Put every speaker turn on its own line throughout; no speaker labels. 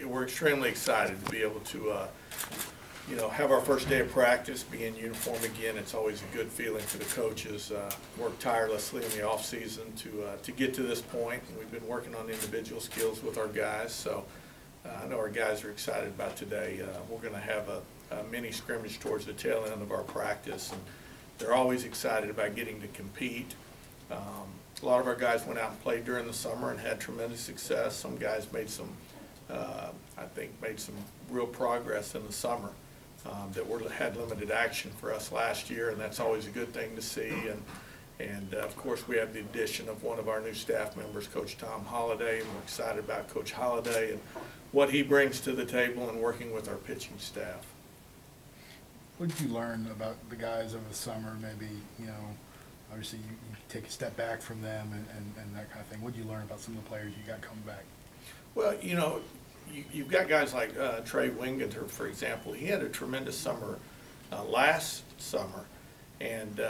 we're extremely excited to be able to, have our first day of practice, be in uniform again. It's always a good feeling for the coaches. Worked tirelessly in the off season to get to this point, and we've been working on individual skills with our guys. So I know our guys are excited about today. We're going to have a mini scrimmage towards the tail end of our practice, and they're always excited about getting to compete. A lot of our guys went out and played during the summer and had tremendous success. Some guys made some, I think, made some real progress in the summer that had limited action for us last year, and that's always a good thing to see. And of course, we have the addition of one of our new staff members, Coach Tom Holliday, and we're excited about Coach Holliday and what he brings to the table and working with our pitching staff.
What did you learn about the guys over the summer? Maybe, obviously you take a step back from them and that kind of thing. What did you learn about some of the players you got coming back?
Well, you've got guys like Trey Winginter, for example. He had a tremendous summer last summer and,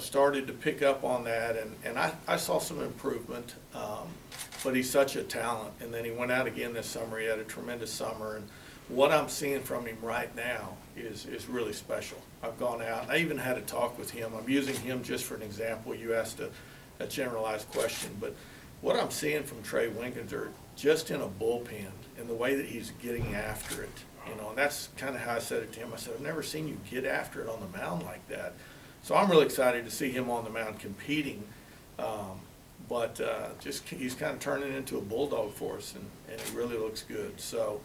started to pick up on that. And I saw some improvement, but he's such a talent. And then he went out again this summer. He had a tremendous summer. And what I'm seeing from him right now is really special. I've gone out. I even had a talk with him. I'm using him just for an example. You asked a generalized question, but what I'm seeing from Trey Winginter just in a bullpen and the way that he's getting after it, and that's kind of how I said it to him. I said, I've never seen you get after it on the mound like that. So I'm really excited to see him on the mound competing, but he's kind of turning into a bulldog for us, and he really looks good. So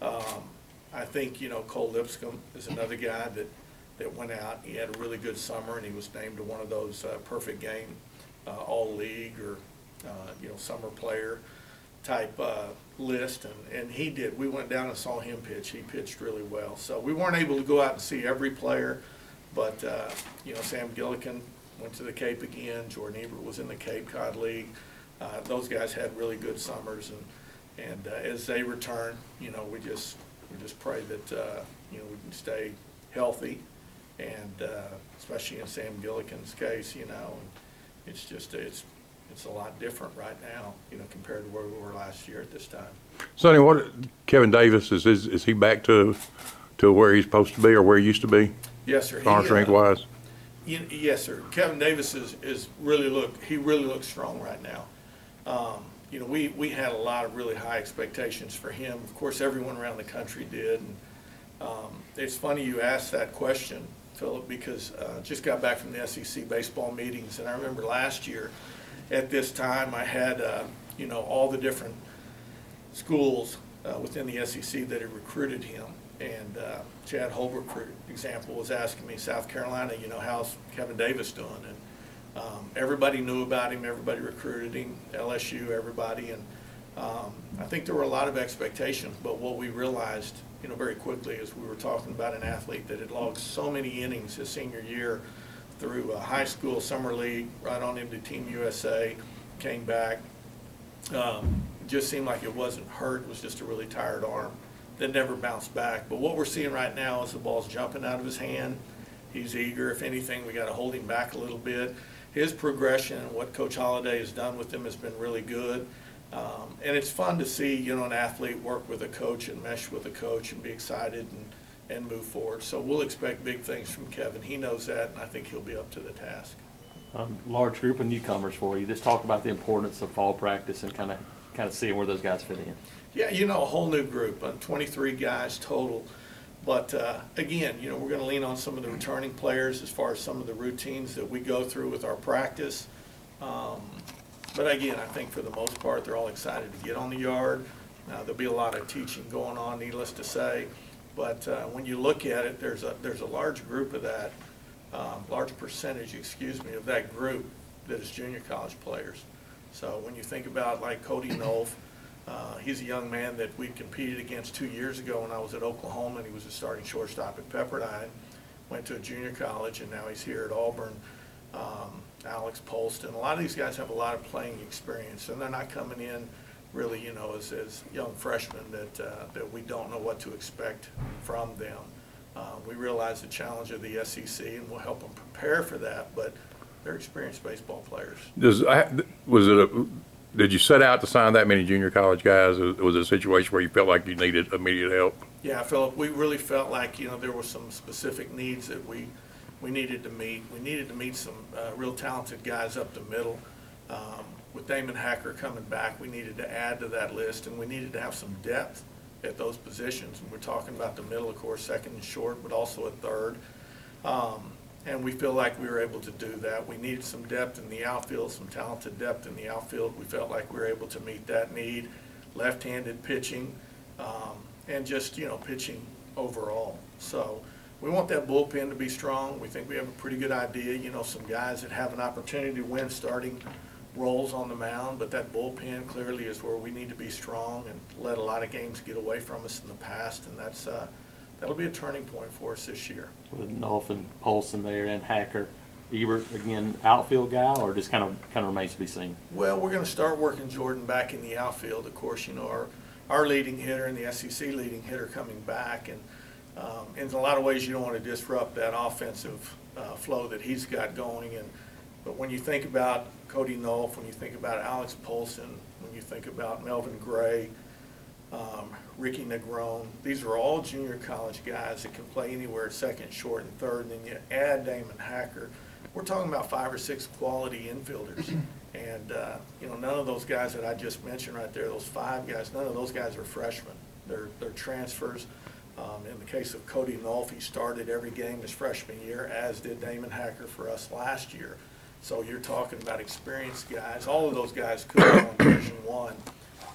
I think, Cole Lipscomb is another guy that went out. He had a really good summer, and he was named to one of those perfect game all-league or, summer player type list, and he did. We went down and saw him pitch. He pitched really well. So we weren't able to go out and see every player, but, Sam Gillikin went to the Cape again. Jordan Ebert was in the Cape Cod League. Those guys had really good summers, and as they return, we just pray that we can stay healthy, and especially in Sam Gillikin's case, and it's just it's a lot different right now, compared to where we were last year at this time.
Sonny, Kevin Davis is he back to where he's supposed to be or where he used to be?
Yes, sir.
Arm strength wise.
Yes, sir. Kevin Davis is really looks strong right now. We had a lot of really high expectations for him. Of course, everyone around the country did. And, it's funny you asked that question, Philip, because just got back from the SEC baseball meetings, and I remember last year at this time I had all the different schools within the SEC that had recruited him. And Chad Holbrook, for example, was asking me, South Carolina, how's Kevin Davis doing? And everybody knew about him, everybody recruited him, LSU, everybody, and I think there were a lot of expectations, but what we realized, very quickly is we were talking about an athlete that had logged so many innings his senior year through high school, summer league, right on into Team USA, came back. Just seemed like it wasn't hurt, it was just a really tired arm that never bounced back. But what we're seeing right now is the ball's jumping out of his hand. He's eager. If anything, we got to hold him back a little bit. His progression and what Coach Holliday has done with him has been really good. And it's fun to see, an athlete work with a coach and mesh with a coach and be excited and move forward. So we'll expect big things from Kevin. He knows that, and I think he'll be up to the task.
Large group of newcomers for you. Just talk about the importance of fall practice and kind of seeing where those guys fit in.
Yeah, a whole new group, 23 guys total. But again, we're going to lean on some of the returning players as far as some of the routines that we go through with our practice. But again, I think for the most part, they're all excited to get on the yard. There'll be a lot of teaching going on, needless to say. But when you look at it, there's a large group of that, large percentage, of that group that is junior college players. So when you think about like Cody Nolf, he's a young man that we competed against 2 years ago when I was at Oklahoma, and he was a starting shortstop at Pepperdine. Went to a junior college, and now he's here at Auburn. Alex Polston. A lot of these guys have a lot of playing experience, and they're not coming in really, as young freshmen that we don't know what to expect from them. We realize the challenge of the SEC, and we'll help them prepare for that, but they're experienced baseball players.
Did you set out to sign that many junior college guys? Was it a situation where you felt like you needed immediate help?
Yeah, Philip, we really felt like, there were some specific needs that we needed to meet. We needed to meet some real talented guys up the middle. With Damon Hacker coming back, we needed to add to that list, and we needed to have some depth at those positions. And we're talking about the middle, of course, second and short, but also at third. And we feel like we were able to do that. We needed some depth in the outfield, some talented depth in the outfield. We felt like we were able to meet that need. Left-handed pitching, and just, pitching overall. So we want that bullpen to be strong. We think we have a pretty good idea, some guys that have an opportunity to win starting roles on the mound, but that bullpen clearly is where we need to be strong and let a lot of games get away from us in the past, and that'll be a turning point for us this year.
With Nolf and Polson there and Hacker, Ebert, again, outfield guy, or just kind of remains to be seen?
Well, we're going to start working Jordan back in the outfield. Of course, our leading hitter and the SEC leading hitter coming back, and in a lot of ways you don't want to disrupt that offensive flow that he's got going. But when you think about Cody Nolf, when you think about Alex Polson, when you think about Melvin Gray, Ricky Negron, these are all junior college guys that can play anywhere at second, short, and third. And then you add Damon Hacker. We're talking about 5 or 6 quality infielders. And, none of those guys that I just mentioned right there, those 5 guys, none of those guys are freshmen. They're transfers. In the case of Cody Nolf, he started every game his freshman year, as did Damon Hacker for us last year. So you're talking about experienced guys. All of those guys could go in Division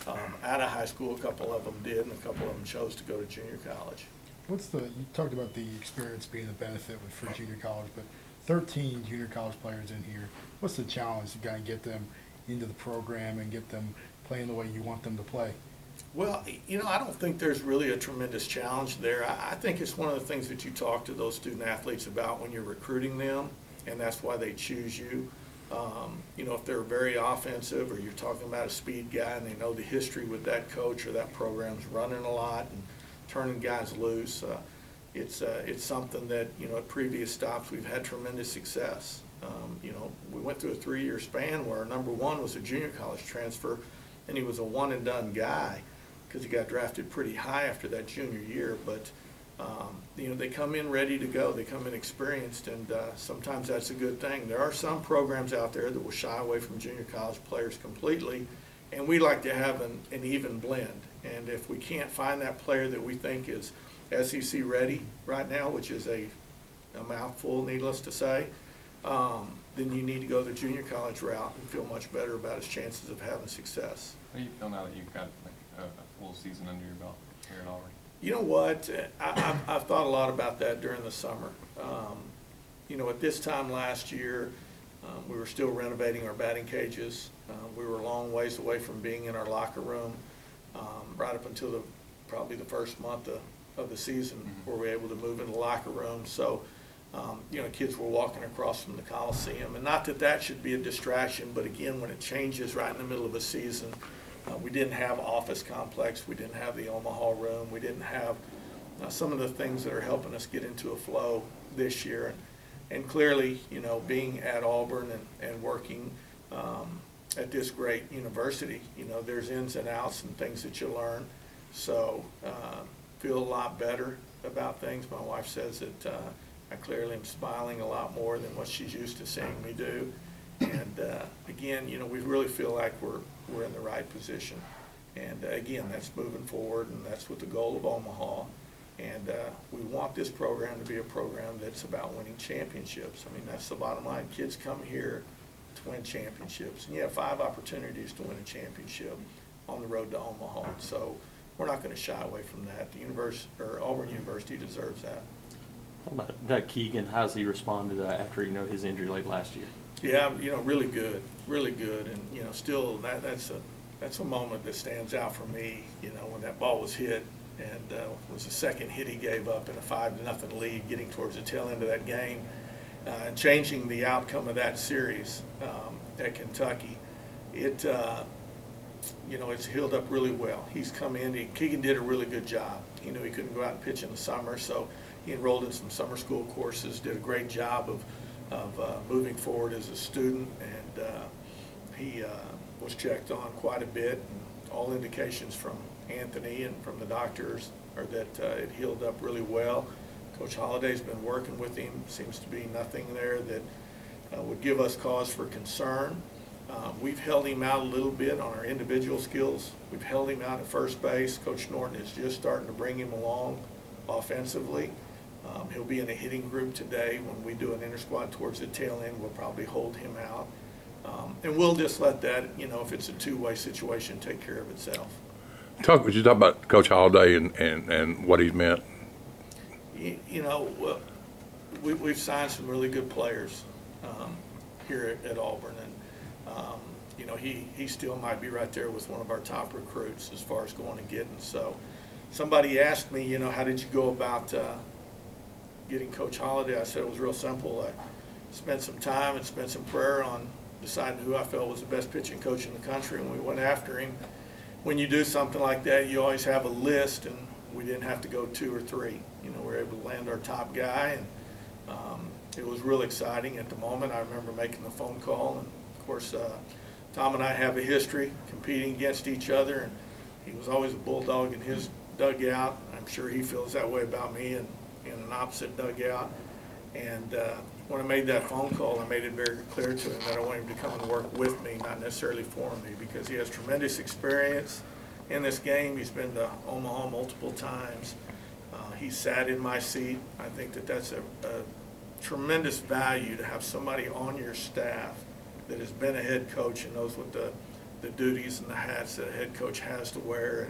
I out of high school. A couple of them did, and a couple of them chose to go to junior college.
You talked about the experience being a benefit for junior college, but 13 junior college players in here. What's the challenge to kind of get them into the program and get them playing the way you want them to play?
Well, I don't think there's really a tremendous challenge there. I think it's one of the things that you talk to those student athletes about when you're recruiting them, and that's why they choose you. If they're very offensive, or you're talking about a speed guy and they know the history with that coach or that program's running a lot and turning guys loose, it's something that, at previous stops we've had tremendous success. We went through a 3-year span where our number 1 was a junior college transfer, and he was a one-and-done guy because he got drafted pretty high after that junior year. But they come in ready to go. They come in experienced, and sometimes that's a good thing. There are some programs out there that will shy away from junior college players completely, and we like to have an even blend. And if we can't find that player that we think is SEC ready right now, which is a mouthful, needless to say, then you need to go the junior college route and feel much better about his chances of having success.
How do you feel now that you've got a full season under your belt here at Auburn?
You know what? I've thought a lot about that during the summer. At this time last year, we were still renovating our batting cages. We were a long ways away from being in our locker room, right up until probably the first month of the season, where we were able to move in the locker room. So, kids were walking across from the Coliseum. And not that that should be a distraction, but again, when it changes right in the middle of a season, we didn't have office complex. We didn't have the Omaha room. We didn't have some of the things that are helping us get into a flow this year. And clearly, being at Auburn and working at this great university, there's ins and outs and things that you learn. So feel a lot better about things. My wife says that I clearly am smiling a lot more than what she's used to seeing me do. And again, we really feel like we're in the right position. And again, that's moving forward, and that's with the goal of Omaha. And we want this program to be a program that's about winning championships. I mean, that's the bottom line. Kids come here to win championships, and you have 5 opportunities to win a championship on the road to Omaha. So we're not going to shy away from that. Auburn University deserves that.
How about Keegan? How's he responded after his injury late last year?
Yeah, really good, and still that's a moment that stands out for me. When that ball was hit, and was the second hit he gave up in a 5-0 lead, getting towards the tail end of that game, and changing the outcome of that series at Kentucky. It's healed up really well. He's come in. Keegan did a really good job. He knew he couldn't go out and pitch in the summer, so he enrolled in some summer school courses. Did a great job of moving forward as a student, and was checked on quite a bit. And all indications from Anthony and from the doctors are that it healed up really well. Coach Holliday's been working with him. Seems to be nothing there that would give us cause for concern. We've held him out a little bit on our individual skills. We've held him out at first base. Coach Norton is just starting to bring him along offensively. He'll be in a hitting group today. When we do an inter-squad towards the tail end, we'll probably hold him out. And we'll just let that, if it's a two-way situation, take care of itself.
Would you talk about Coach Holliday and what he's meant?
Well, we've signed some really good players here at Auburn, and he still might be right there with one of our top recruits as far as going and getting. So somebody asked me, how did you go about getting Coach Holliday? I said it was real simple. I spent some time and spent some prayer on deciding who I felt was the best pitching coach in the country, and we went after him. When you do something like that, you always have a list, and we didn't have to go 2 or 3. We were able to land our top guy, and it was real exciting at the moment. I remember making the phone call, and of course, Tom and I have a history competing against each other, and he was always a bulldog in his dugout. I'm sure he feels that way about me in an opposite dugout. And when I made that phone call, I made it very clear to him that I want him to come and work with me, not necessarily for me, because he has tremendous experience in this game. He's been to Omaha multiple times. He sat in my seat. I think that that's a tremendous value to have somebody on your staff that has been a head coach and knows what the duties and the hats that a head coach has to wear,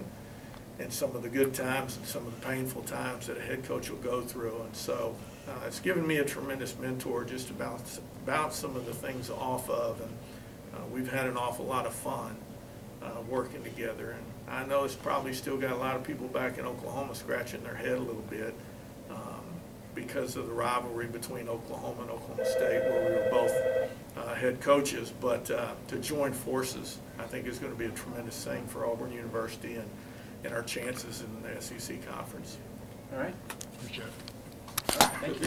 and some of the good times and some of the painful times that a head coach will go through. And so it's given me a tremendous mentor just to bounce some of the things off of, and we've had an awful lot of fun working together. And I know it's probably still got a lot of people back in Oklahoma scratching their head a little bit because of the rivalry between Oklahoma and Oklahoma State, where we were both head coaches. But to join forces, I think, is going to be a tremendous thing for Auburn University and our chances in the SEC conference.
All right.
Appreciate it.
Thank you.